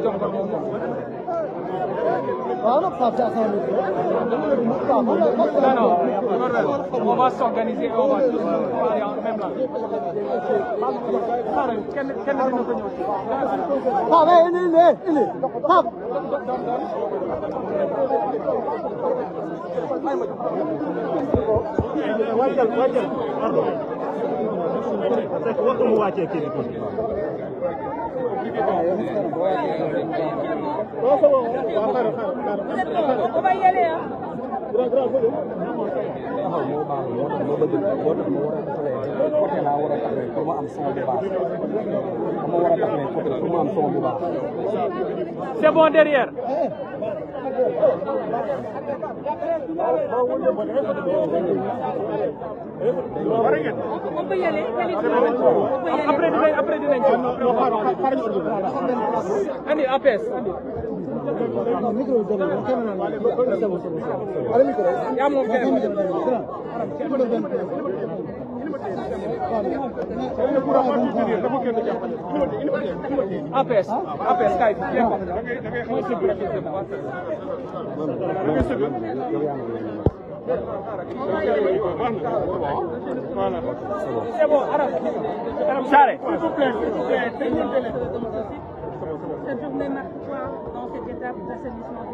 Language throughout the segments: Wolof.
On va s'organiser, on va tous aller en même là. On va y aller, hein. C'est bon derrière. On peut y aller. Après dinañ andi APS yaa moom APS kay c'est bon, Saré. Cette journée marque quoi dans cette étape d'assainissement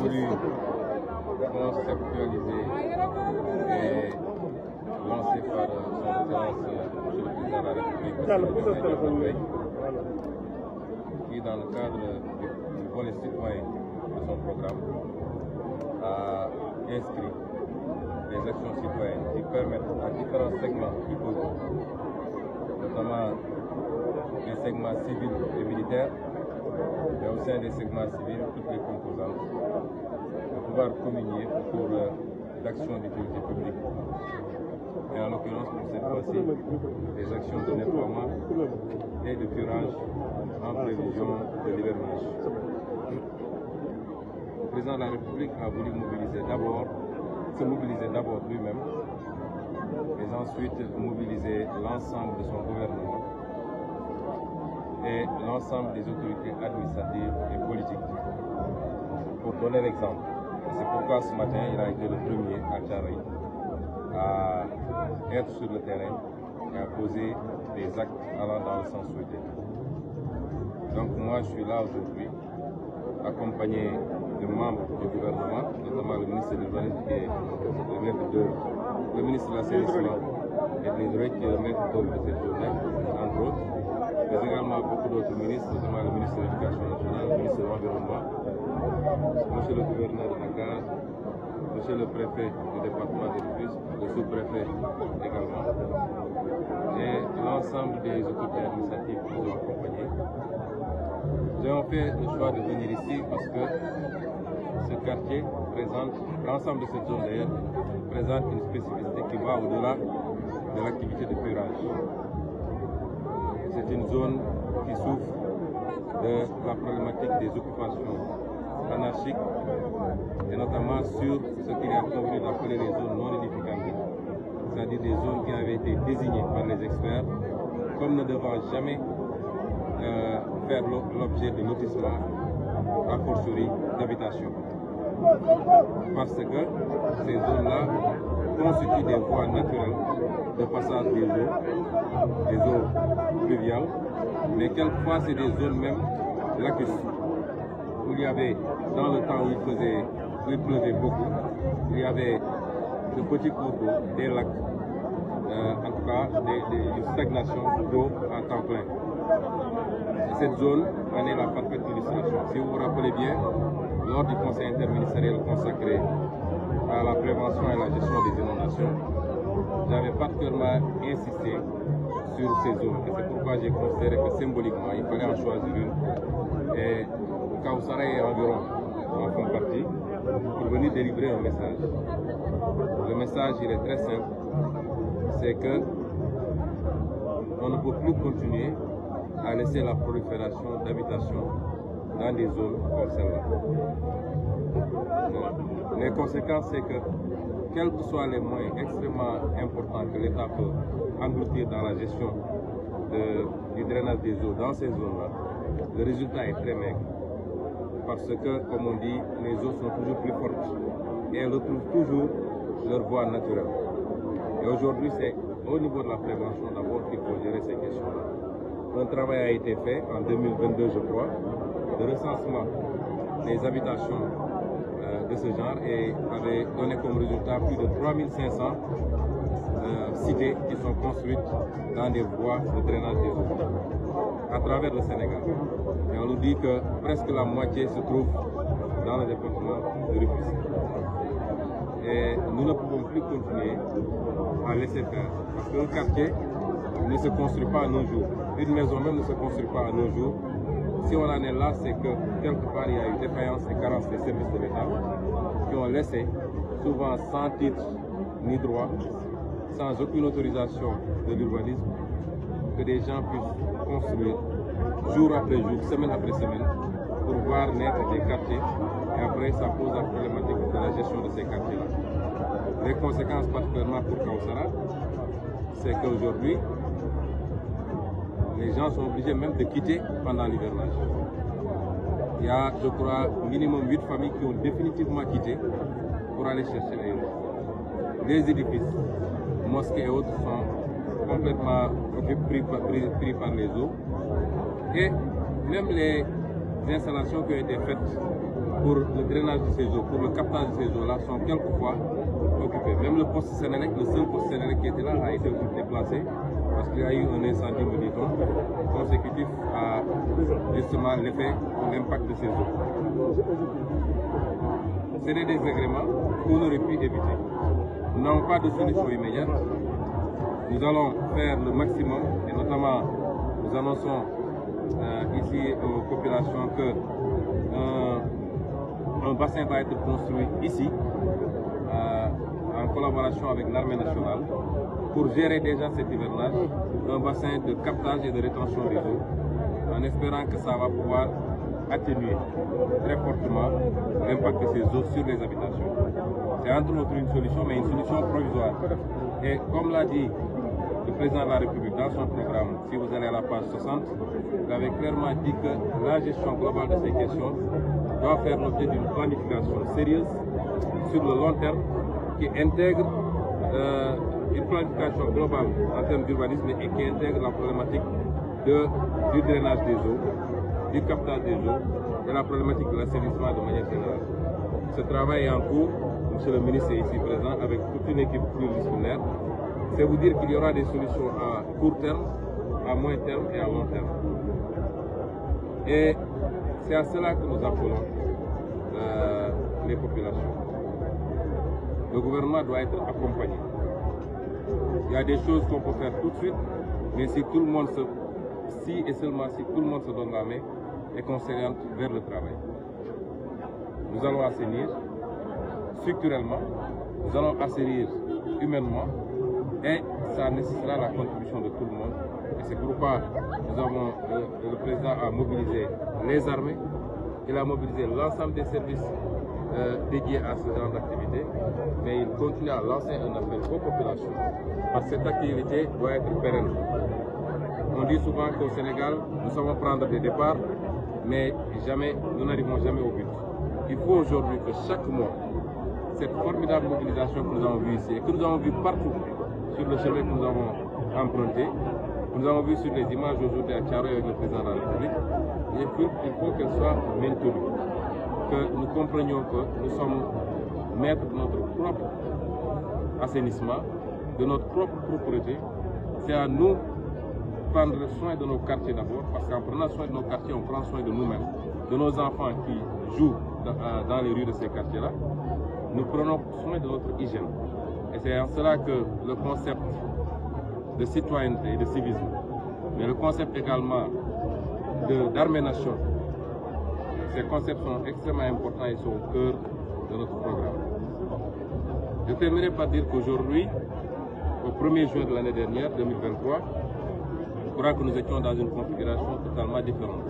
du conceptualisé et lancé par son Excellence le Président de la République, qui, dans le cadre du volet citoyen de son programme, a inscrit des actions citoyennes qui permettent à différents segments du peuple, notamment les segments civils et militaires, mais au sein des segments civils, toutes les composantes, de pouvoir communier autour d'actions d'utilité publique. Et en l'occurrence, pour cette fois-ci, des actions de nettoiement et de curage en prévision de l'hivernage. Le président de la République a voulu se mobiliser d'abord lui-même, mais ensuite mobiliser l'ensemble de son gouvernement et l'ensemble des autorités administratives et politiques pour donner l'exemple. C'est pourquoi ce matin, il a été le premier à Thiaroye à être sur le terrain et à poser des actes allant dans le sens souhaité. Donc moi, je suis là aujourd'hui, accompagné de membres du gouvernement, notamment le ministre de l'Urbanisme et le ministre de l'Assainissement et de l'Hydraulique qui est le maître d'œuvre de cette journée, entre autres, mais également beaucoup d'autres ministres, notamment le ministre de l'Éducation nationale, le ministre de l'Environnement, monsieur le gouverneur de Dakar, monsieur le préfet du département de Rufisque, le sous-préfet également, et l'ensemble des autorités administratives qui nous ont accompagnés. Nous avons fait le choix de venir ici parce que ce quartier présente, l'ensemble de cette zone d'ailleurs, présente une spécificité qui va au-delà de l'activité de curage. C'est une zone qui souffre de la problématique des occupations anarchiques et notamment sur ce qu'il est convenu d'appeler les zones non édificantes, c'est-à-dire des zones qui avaient été désignées par les experts comme ne devant jamais faire l'objet de lotissement, a fortiori d'habitation. Parce que ces zones-là constituent des voies naturelles de passage des eaux pluviales, mais quelquefois c'est des zones même lacustres, où il y avait, dans le temps où il pleuvait beaucoup, il y avait de petits cours d'eau, des lacs, en tout cas une stagnation d'eau à temps plein. Cette zone en est la parfaite illustration. Si vous vous rappelez bien, lors du conseil interministériel consacré à la prévention et la gestion des inondations, j'avais particulièrement insisté sur ces zones. Et c'est pourquoi j'ai considéré que symboliquement, il fallait en choisir une. Et Kaoussara et environ en font partie pour venir délivrer un message. Le message, il est très simple. C'est que on ne peut plus continuer à laisser la prolifération d'habitations dans des zones comme celle-là. Les conséquences, c'est que, quels que soient les moyens extrêmement importants que l'État peut engloutir dans la gestion du drainage des eaux dans ces zones-là, le résultat est très maigre. Parce que, comme on dit, les eaux sont toujours plus fortes et elles retrouvent toujours leur voie naturelle. Et aujourd'hui, c'est au niveau de la prévention d'abord qu'il faut gérer ces questions-là. Un travail a été fait en 2022, je crois, de recensement des habitations de ce genre et avait donné comme résultat plus de 3500 cités qui sont construites dans des voies de drainage des eaux à travers le Sénégal. Et on nous dit que presque la moitié se trouve dans le département de Rufisque. Et nous ne pouvons plus continuer à laisser faire. Parce qu'un quartier ne se construit pas à nos jours. Une maison même ne se construit pas à nos jours. Si on en est là, c'est que quelque part il y a eu défaillance et carence des services de l'État qui ont laissé, souvent sans titre ni droit, sans aucune autorisation de l'urbanisme, que des gens puissent construire jour après jour, semaine après semaine, pour voir naître des quartiers. Et après, ça pose la problématique de la gestion de ces quartiers-là. Les conséquences, particulièrement pour Kawsara, c'est qu'aujourd'hui, les gens sont obligés même de quitter pendant l'hivernage. Il y a, je crois, minimum 8 familles qui ont définitivement quitté pour aller chercher ailleurs. Les édifices, mosquées et autres sont complètement pris par les eaux. Et même les installations qui ont été faites pour le drainage de ces eaux, pour le captage de ces eaux-là, sont quelquefois occupées. Même le poste Sénélec, le seul poste Sénélec qui était là, a été déplacé parce qu'il y a eu un incendie, me dit-on, consécutif à justement l'effet ou l'impact de ces eaux. C'est des désagréments qu'on aurait pu éviter. Nous n'avons pas de solution immédiate. Nous allons faire le maximum et notamment nous annonçons ici aux populations que un bassin va être construit ici en collaboration avec l'armée nationale pour gérer déjà cet hivernage, un bassin de captage et de rétention des eaux, en espérant que ça va pouvoir atténuer très fortement l'impact de ces eaux sur les habitations. C'est entre autres une solution, mais une solution provisoire. Et comme l'a dit le président de la République dans son programme, si vous allez à la page 60, il avait clairement dit que la gestion globale de ces questions doit faire l'objet d'une planification sérieuse sur le long terme qui intègre une planification globale en termes d'urbanisme et qui intègre la problématique du drainage des eaux, du captage des eaux et la problématique de l'assainissement de manière générale. Ce travail est en cours, monsieur le ministre est ici présent avec toute une équipe pluridisciplinaire. C'est vous dire qu'il y aura des solutions à court terme, à moyen terme et à long terme. Et c'est à cela que nous appelons les populations. Le gouvernement doit être accompagné. Il y a des choses qu'on peut faire tout de suite, mais si tout le monde si et seulement si tout le monde se donne la main et qu'on s'oriente vers le travail. Nous allons assainir structurellement, nous allons assainir humainement et ça nécessitera la contribution de tout le monde. Et c'est pourquoi nous avons, le président a mobilisé les armées, il a mobilisé l'ensemble des services dédiés à ce genre d'activité, mais il continue à lancer un appel aux populations parce que cette activité doit être pérenne. On dit souvent qu'au Sénégal, nous savons prendre des départs, mais nous n'arrivons jamais au but. Il faut aujourd'hui que chaque mois, cette formidable mobilisation que nous avons vue ici et que nous avons vue partout sur le chemin que nous avons emprunté, que nous avons vu sur les images aujourd'hui à Thiaroye avec le président de la République, il faut qu'elle soit maintenue, que nous comprenions que nous sommes maîtres de notre propre assainissement, de notre propre propreté. C'est à nous de prendre soin de nos quartiers d'abord, parce qu'en prenant soin de nos quartiers, on prend soin de nous-mêmes, de nos enfants qui jouent dans les rues de ces quartiers-là. Nous prenons soin de notre hygiène. Et c'est en cela que le concept de citoyenneté et de civisme, mais le concept également d'armée-nation, ces concepts sont extrêmement importants et sont au cœur de notre programme. Je terminerai par dire qu'aujourd'hui, au 1er juin de l'année dernière, 2023, je crois que nous étions dans une configuration totalement différente.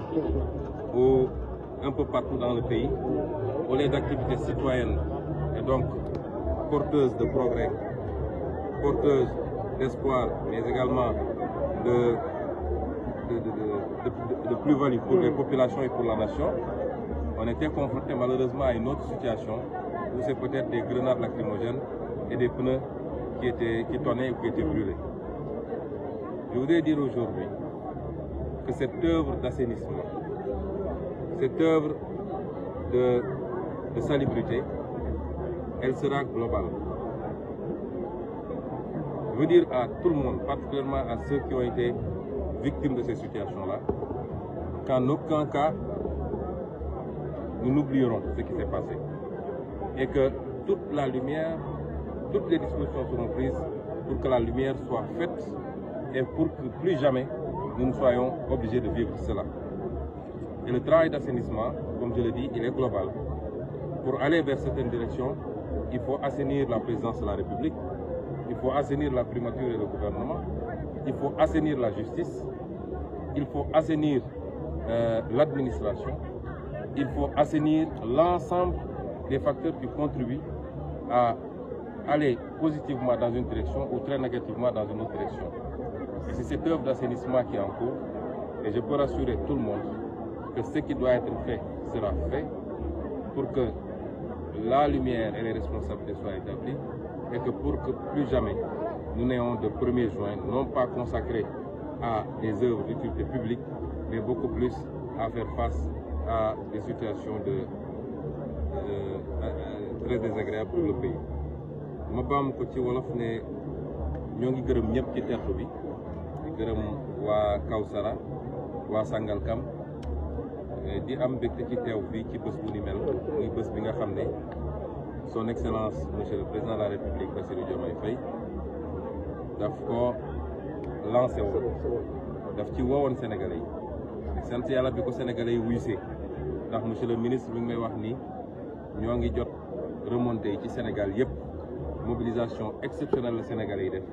Où, un peu partout dans le pays, où les activités citoyennes donc porteuse de progrès, porteuse d'espoir, mais également de plus-value pour les populations et pour la nation, on était confronté malheureusement à une autre situation où c'est peut-être des grenades lacrymogènes et des pneus qui tonnaient ou qui étaient brûlés. Je voudrais dire aujourd'hui que cette œuvre d'assainissement, cette œuvre de salubrité, elle sera globale. Je veux dire à tout le monde, particulièrement à ceux qui ont été victimes de ces situations-là, qu'en aucun cas, nous n'oublierons ce qui s'est passé. Et que toute la lumière, toutes les dispositions seront prises pour que la lumière soit faite et pour que plus jamais nous ne soyons obligés de vivre cela. Et le travail d'assainissement, comme je le dis, il est global. Pour aller vers certaines directions, il faut assainir la présidence de la République, il faut assainir la primature et le gouvernement, il faut assainir la justice, il faut assainir l'administration, il faut assainir l'ensemble des facteurs qui contribuent à aller positivement dans une direction ou très négativement dans une autre direction. C'est cette œuvre d'assainissement qui est en cours et je peux rassurer tout le monde que ce qui doit être fait sera fait pour que la lumière et les responsabilités soient établies et que pour que plus jamais nous n'ayons de 1er juin non pas consacré à des œuvres d'utilité publique, mais beaucoup plus à faire face à des situations très désagréables pour le pays. ma baam ko ci wolof ne ñoo ngi gërëm ñëpp ci tertu bi di gërëm waa Kawsara waa Sangalkam di am mbégte ci teew fii ci bés bu ni mel muy bés bi nga xam ne son excellence monsieur le président de la république Bassirou Diomaye Faye daf ko lancé woon daf ci woowoon sénégalais yi sant yàlla bi ko sénégalais yi wuysee ndax monsieur le ministre mi ngi may wax ni ñoo ngi jot remontée yi ci Sénégal yëpp mobilisation exceptionnelle la sénégalais yi def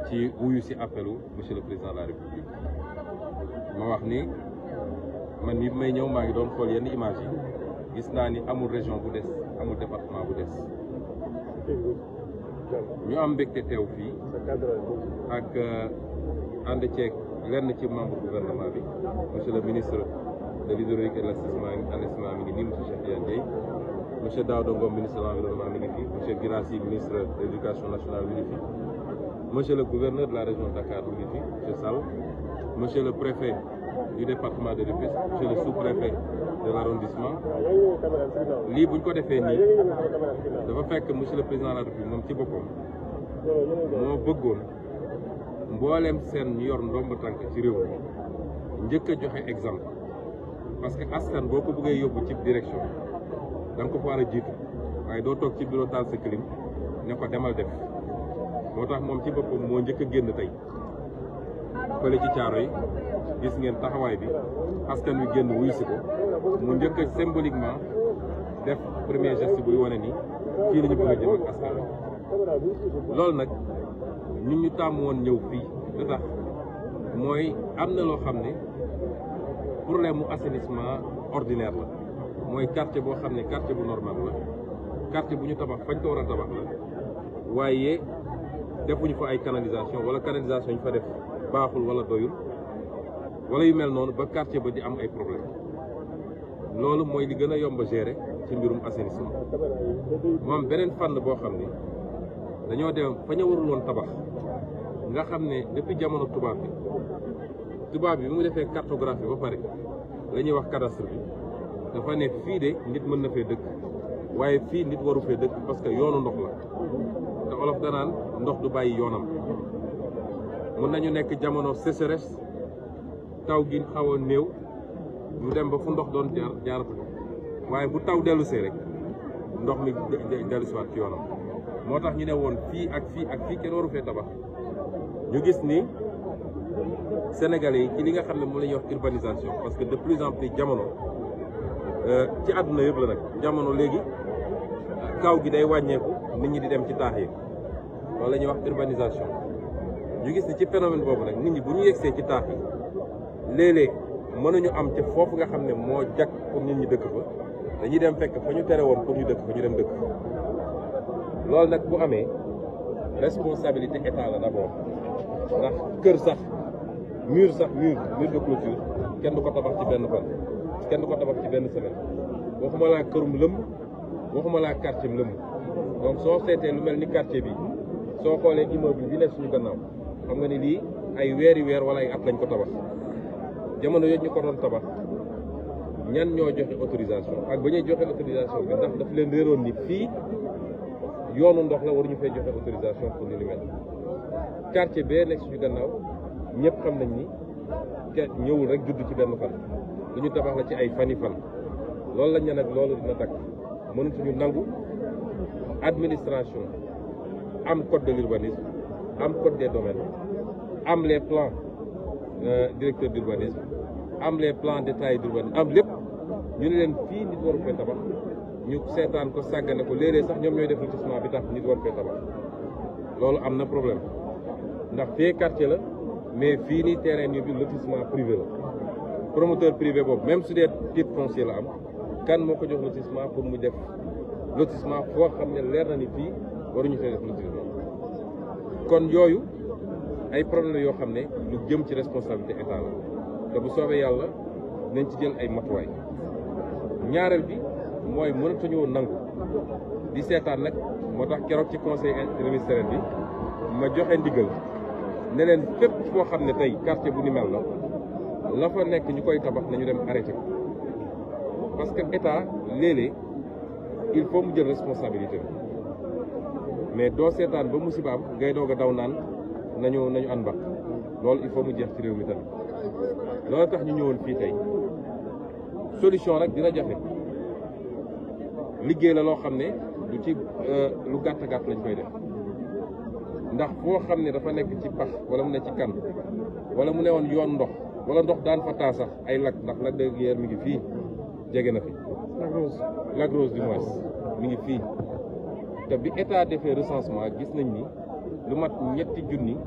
ci wuyu si appelu monsieur le président de la république ma wax ni man ni may ñëw maa ngi doon xool yenn image yi gis naa ni amul région bu des amul département bu des ñu am mbégte teew fii ak ànd ceeg lenn ci membre gouvernement bi monsieur le ministre de l'hydraulique et de l'assainissement mi ngi nii monsieur Cheikh Tidiane Dièye monsieur Daouda Ngom ministre de l'environnement mi ngi fi monsieur Guirassy ministre de l'éducation nationale mi ngi fi monsieur le gouverneur de la région de Dakar mi ngi fi monsieur Sall monsieur le préfet du département de Rufisque monsieur le sous-préfet de l'arrondissement lii buñ ko defee nii dafa fekk monsieur le président de la République moom ci boppam moo bëggoon mbooleem seen ñu yor ndomb tànk ci réew mi njëkk a joxe exemple parce que askan boo ko bëggee yóbbu ci direction da nga ko fa war a jiitu waaye doo toog ci bureau taal sa clim ne ko demal def moo tax moom ci boppam moo njëkk a génn tey fële ci caaro yi gis ngeen taxawaay bi askan wi génn wuyu si ko mu njëkk a symboliquement def premier geste buy wane ni fii la ñu bëgg a jëm ak askan wi loolu nag ñun ñu tàmm woon ñëw fii lu tax mooy am na loo xam ne problème mu assainissement ordinaire la mooy quartier boo xam ne quartier bu normal la quartier bu ñu tabax fañ ko war a tabax la waaye defuñu fa ay canalisation wala canalisation ñu fa def baaxul wala doyul wala yu mel noonu ba quartier ba di am ay problème loolu mooy li gën a yomb a gérer ci mbirum assainissement mu am beneen fànn boo xam ne dañoo dem fa ñu warul woon tabax nga xam ne depuis jamono tubaab bi mu defee cartographie ba pare la ñuy wax cadastre bi dafa ne fii de nit mën na fee dëkk waaye fii nit waru fee dëkk parce que yoonu ndox la te olof danaan ndox du bàyyi yoonam mën nañu nekk jamono sécheresse taw gi xaw a néew ñu dem ba fu ndox doon jaaratu waaye bu taw dellu see rek ndox mi dellu si waat ci yoonam moo tax ñu ne woon fii ak fii ak fii kenn waru fee tabax ñu gis ni Sénégalais yi ci li nga xam ne moom la ñuy wax urbanisation parce que de plus en plus jamono ci àdduna yëpp la nag jamono léegi kaw gi day wàññeeku nit ñi di dem ci taax yi loolu la ñuy wax urbanisation ñu gis ni ci phénomène boobu nag nit ñi bu ñu yegsee ci taax yi léeg-léeg mënuñu am ci foofu nga xam ne moo jag pour nit ñi dëkk fa dañuy dem fekk fa ñu tere woon pour ñu dëkk fa ñu dem dëkk loolu nag bu amee responsabilité état la d'abord ndax kër sax mur de clôture kenn du ko tabax ci benn fan kenn du ko tabax ci benn semaine waxuma laa kërum lëmm waxuma laa quartier lëmm donc soo seetee lu mel ni quartier bi soo xoolee immeuble bi nekk suñu gannaaw xam nga ni lii ay weeri weer wala ay at lañ ko tabax jamono yooyu ñu ko doon tabax ñan ñoo joxe autorisation ak ba ñuy joxe autorisation bi ndax daf leen réeroon ni fii yoonu ndox la waruñu fay joxe autorisation pour ni li mel quartier bee nekk suñu gannaaw ñëpp xam nañ ni ñëwul rek judd ci benn fan lu ñu tabax la ci ay fani fan loolu lañ ne nag loolu dina dakk mënatuñu nangu administration am code de l'urbanisme am code des domaines am les plans directeurs d'urbanisme am les plans détaillés d'urbanisme am lépp ñu ne leen fii nit waru fee tabax ñu seetaan ko sàggane ko léeg-léeg sax ñoom ñooy def lotissement bi tax nit waru fee tabax loolu am na problème ndax fee quartier la mais fii nii terrain bi lotissement privé la promoteur privé boobu même su dee titre foncier la am kan moo ko jox lotissement pour mu def lotissement foo xam ne leer na ni fii waruñu fee def lotissement kon yooyu ay problème yoo xam ne lu jëm ci responsabilité état la te bu soobee yàlla nañ ci jël ay matuwaay ñaareel bi mooy mënatuñoo nangu di seetaan nag moo tax keroog ci conseil interministériel bi ma joxe ndigal ne leen fépp foo xam ne tey quartier bu ni mel la fa nekk ñu koy tabax nañu dem arrêté ko parce que état léeg-léeg il faut mu jël responsabilité mais doo seetaan ba musiba am ngay doog a daw naan nañu ànd ba loolu il faut mu jeex ci réew mi tamit loolu tax ñu ñëwoon fii tey solution rek dina jafe liggéey la loo xam ne du ci lu gàtt lañ koy def ndax foo xam ne dafa nekk ci pax wala mu ne ci kan wala mu ne woon yoon ndox wala ndox daan fa taa sax ay lac ndax Lac de Guiers mi ngi fii jege na fi Lac Rose du moins mi ngi fii te bi état defee recensement gis nañ ni lu mat 3 junni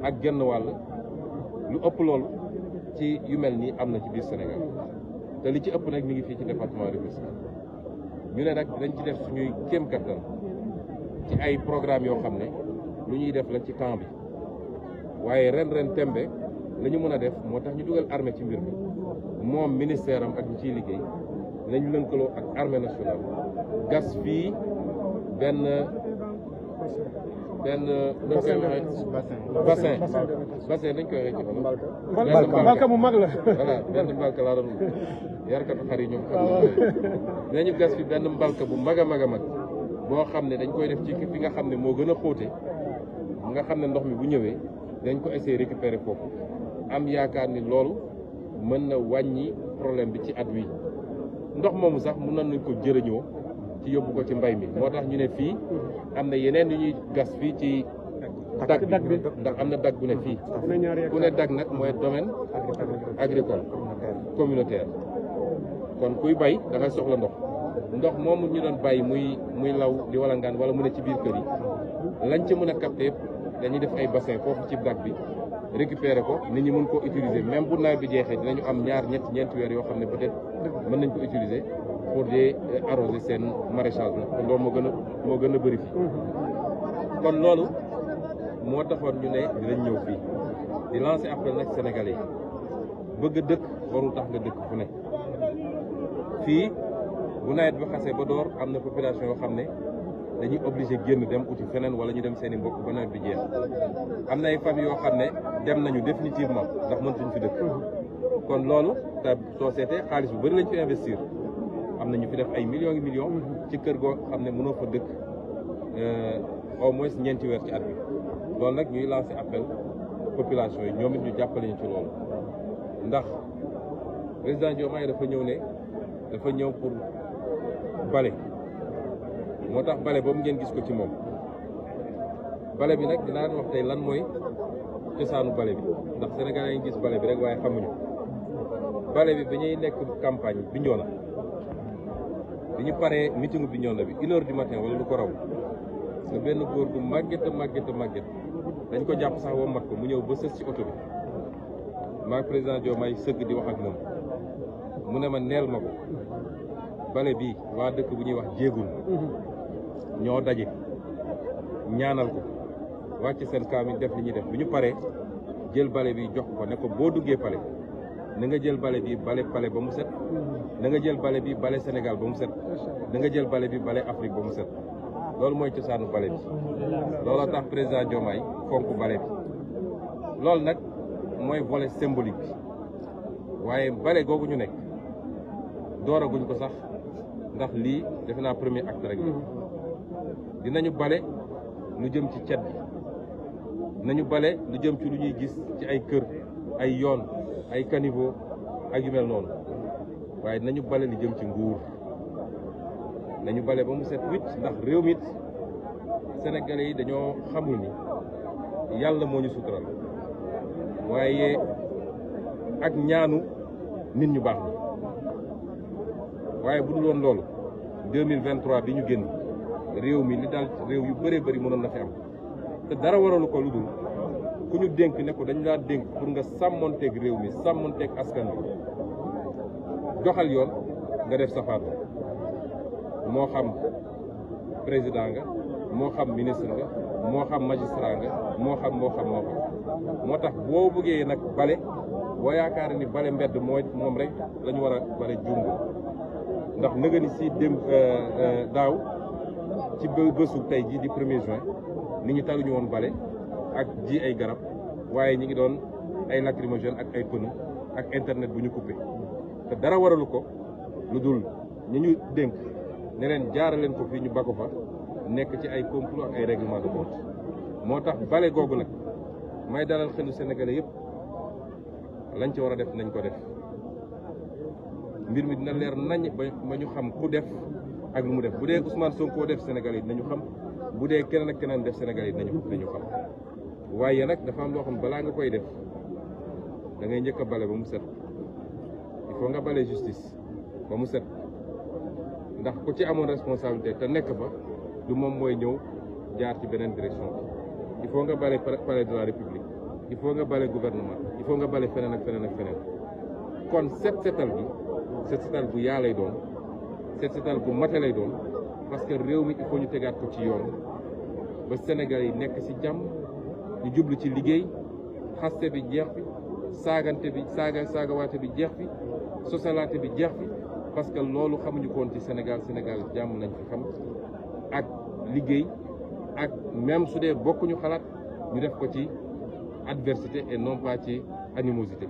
ak genn wàll lu ëpp loolu ci yu mel nii am na ci biir Sénégal te li ci ëpp nag mi ngi fii ci département Rufisque ñu ne nag dañ ci def suñuy kéem kattan ci ay programme yoo xam ne lu ñuy def la ci temps bi waaye ren tembe la ñu mën a def moo tax ñu dugal armée ci mbir mi moom ministère am ak ñu ciy liggéey nañu lënkaloo ak armée nationale gas fii benn bassin dañ koy waxee ci xanaa mbalka mu mag la voilà benn mbalka laa doon yarkatu xar yi ñoom xam nañu gas fi benn mbalka bu mag a mag a mag boo xam ne dañ koy def ci fi nga xam ne moo gën a xóote nga xam ne ndox mi bu ñëwee dañ ko essayer récupérer foofu am yaakaar ni loolu mën na wàññi problème bi ci at wi ndox moomu sax mën nañ ko jëriñoo ci yóbbu ko ci mbay mi moo tax ñu ne fii am na yeneen yu ñuy gas fii ci dag bi ndax am na dag bu ne fii bu ne dag nag mooy domaine agricole communautaire kon kuy bay da ngay soxla ndox moomu ñu doon bàyyi muy law di walangaan wala mu ne ci biir kër yi lañ ci mën a capter yëpp dañuy def ay bassin foofu ci dag bi récupérer ko nit ñi mën koo utiliser même bu nawet bi jeexee dinañu am ñeenti weer yoo xam ne peut-être mën nañ ko utiliser pour di arroser seen maraîchage na kon loolu moo gën a bëri fii kon loolu moo taxoon ñu ne dinañ ñëw fii di lancer appel nag Sénégalais yi bëgg dëkk warul tax nga dëkk fu ne fii bu nawet bi xasee ba door am na population yoo xam ne dañuy obligé génn dem uti feneen wala ñu dem seen i mbokk ba nawet bi jeex am na ay famille yoo xam ne dem nañu définitivement ndax mëntuñ fi dëkk kon loolu te soo seetee xaalis bu bëri lañ fi investir am na ñu fi def ay millions yi millions ci kër goo xam ne mënoo fa dëkk au moins 4 weer ci at bi loolu nag ñuy lancer appel population yi ñoom it ñu jàppale ñu ci loolu ndax président Diomaye dafa ñëw pour bale moo tax bale boobu ngeen gis ko ci moom bale bi nag dinaa leen wax tey lan mooy cosaanu bale bi ndax Sénégalais yi gis bale bi rek waaye xamuñu bale bi ñuy nekk campagne Bignona bi ñu paree meeting Bignona bi 1 heure du matin wala lu ko raw nga benn góor gu màgget dañ ko jàpp sax woo mat ko mu ñëw ba sës ci oto bi maag président Diomaye sëgg di wax ak moom mu ne ma neel ma ko bale bi waa dëkk bu ñuy wax jéegul ñoo daje ñaanal ko wàcc seen kaamil def li ñuy def bu ñu paree jël bale bi jox ko ne ko boo duggee pale na nga jël bale bi bale pale ba mu set na nga jël bale bi bale Sénégal ba mu set na nga jël bale bi bale Afrique ba mu set loolu mooy cosaanu bale bi looloo tax président Diomaye fonk bale bi loolu nag mooy volet symbolique bi waaye bale googu ñu nekk dooraguñ ko sax ndax lii defe naa premier acte rek la dinañu bale lu jëm ci cet bi dinañu bale lu jëm ci lu ñuy gis ci ay kër ay yoon ay caniveau ak yu mel noonu waaye dinañu bale lu jëm ci nguur nañu bale ba mu set wicc ndax réew mi Sénégalais yi dañoo xamul ni yàlla moo ñu sutural waaye ak ñaanu nit ñu baax ñi waaye bu dul woon loolu 2023 bi ñu génn réew mi li daal réew yu bëree bëri mënoon na fi am te dara waralu ko lu dul ku ñu dénk ne ko dañu laa dénk pour nga sàmmonteeg réew mi sàmmonteeg askan bi doxal yoon nga def safaan moo xam président nga moo xam ministre nga moo xam magistrat nga moo xam moo tax boo bëggee nag bale boo yaakaar ni bale mbedd moom rek la ñu war a bale jumbo ndax nëga ni si dem daaw ci bésu tey jii di 1er juin nit ñi taluñu woon bale ak ji ay garab waaye ñi ngi doon ay lacrymogène ak ay pneu ak internet bu ñu coupé te dara waralu ko lu dul ñi ñu dénk ne leen jaaraleen ko fii ñu ba ko fa nekk ci ay complot ak ay règlement de compte moo tax bale googu nag may dalal xelu Sénégalais yëpp lañ ci war a def nañ ko def mbir mi dina leer nañ ba ñu xam ku def ak lu mu def bu dee Ousmane Sonko def Sénégalais yi dinañu xam bu dee keneen ak keneen def Sénégalais yi dinañu xam waaye nag dafa am loo xam balaa nga koy def da ngay njëkk a bale ba mu set il faut nga bale justice ba mu set ndax ku ci amoon responsabilité te nekk fa du moom mooy ñëw jaar ci beneen direction bi il faut nga bale palais de la République il faut nga bale gouvernement il faut nga bale feneen ak feneen ak feneen kon setal bu yaa lay doon setal bu mate lay doon parce que réew mi il faut ñu tegaat ko ci yoon ba Sénégal yi nekk ci jàmm ñu jublu ci liggéey xaste bi jeex fi saagante bi saagawaate bi jeex fi sosalaate bi jeex fi parce que loolu xamuñu ko woon ci Sénégal jàmm lañ fi xam ak liggéey ak même su dee bokkuñu xalaat ñu def ko ci adversité et non pas ci animosité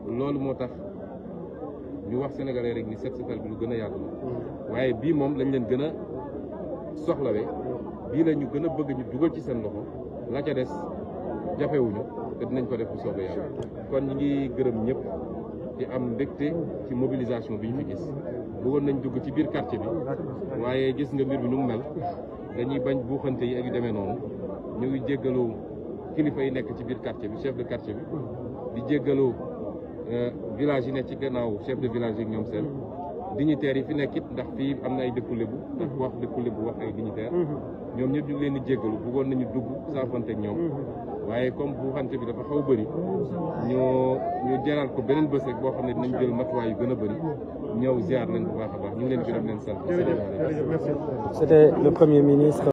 loolu moo tax ñu wax sénégalais rek ni setal bi lu gën a yaatu la waaye bii moom lañ leen gën a soxlawee bii la ñu gën a bëgg ñu dugal ci seen loxo la ca des jafewuñu te dinañ ko def bu soobee yàlla kon ñi ngi gërëm ñëpp di am mbégte ci mobilisation bi ñu fi gis bëggoon nañ dugg ci biir quartier bi waaye gis nga mbir bi nu mu mel dañuy bañ buuxante yi ak yu demee noonu ñu ngi jéggalu kilifa yi nekk ci biir quartier bi chef de quartier bi di jéggalu village yi nekk ci gannaaw chef de village yi ñoom seen dignitaires yi fi nekk it ndax fii am na ay dëkku lébu ndax wax dëkku lébu wax ay dignitaires ñoom ñëpp ñu ngi leen di jéggalu bëggoon nañu dugg saafante ak ñoom waaye comme buuxante bi dafa xaw bëri ñu jaral ko beneen bés rek boo xam ne dinañ jël matuwaay yu gën a bëri ñëw ziar leen bu baax a baax ñu ngi leen gërëm leen sant. C'était le Premier ministre.